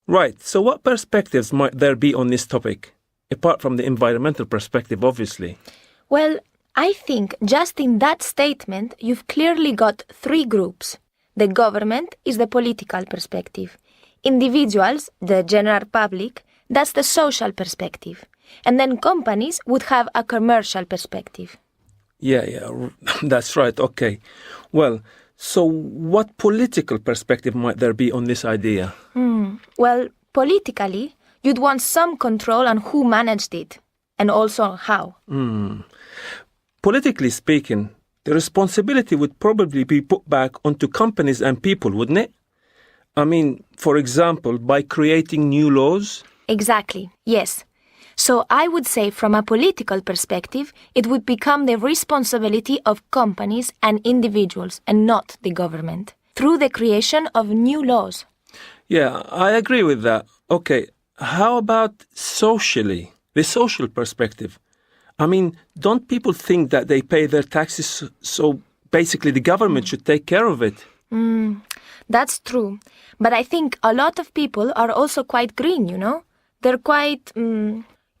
Right, so what perspectives might there be on this topic? Apart from the environmental perspective, obviously. Well, I think just in that statement you've clearly got three groups. The government is the political perspective. Individuals, the general public, that's the social perspective. And then companies would have a commercial perspective. Yeah, that's right, okay. Well, so what political perspective might there be on this idea? Well, politically, you'd want some control on who managed it, and also how. Politically speaking, the responsibility would probably be put back onto companies and people, wouldn't it? I mean, for example, by creating new laws? Exactly, yes. So I would say from a political perspective, it would become the responsibility of companies and individuals and not the government, through the creation of new laws. Yeah, I agree with that. Okay, how about socially, the social perspective? I mean, don't people think that they pay their taxes, so basically the government should take care of it? That's true. But I think a lot of people are also quite green, you know? They're quite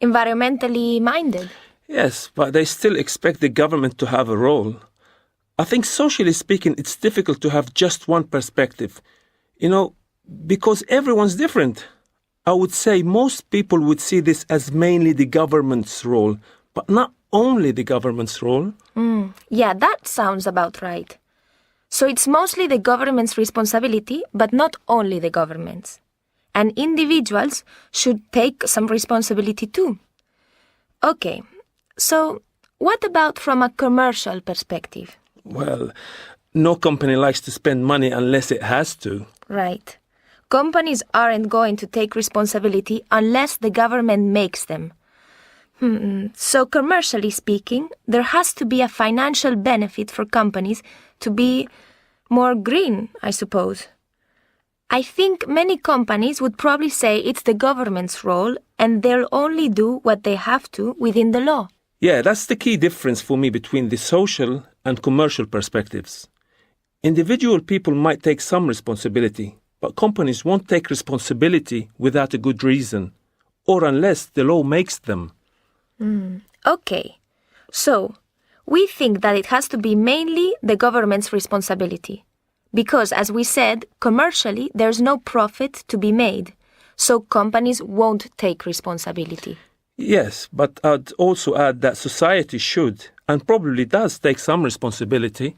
environmentally minded. Yes, but they still expect the government to have a role. I think socially speaking, it's difficult to have just one perspective. You know, because everyone's different. I would say most people would see this as mainly the government's role, but not only the government's role. Yeah, that sounds about right. So it's mostly the government's responsibility, but not only the government's. And individuals should take some responsibility too. Okay, so what about from a commercial perspective? Well, no company likes to spend money unless it has to. Right. Companies aren't going to take responsibility unless the government makes them. So commercially speaking, there has to be a financial benefit for companies to be more green, I suppose. I think many companies would probably say it's the government's role and they'll only do what they have to within the law. Yeah, that's the key difference for me between the social and commercial perspectives. Individual people might take some responsibility, but companies won't take responsibility without a good reason, or unless the law makes them. Okay, so we think that it has to be mainly the government's responsibility. Because, as we said, commercially there's no profit to be made, so companies won't take responsibility. Yes, but I'd also add that society should, and probably does, take some responsibility.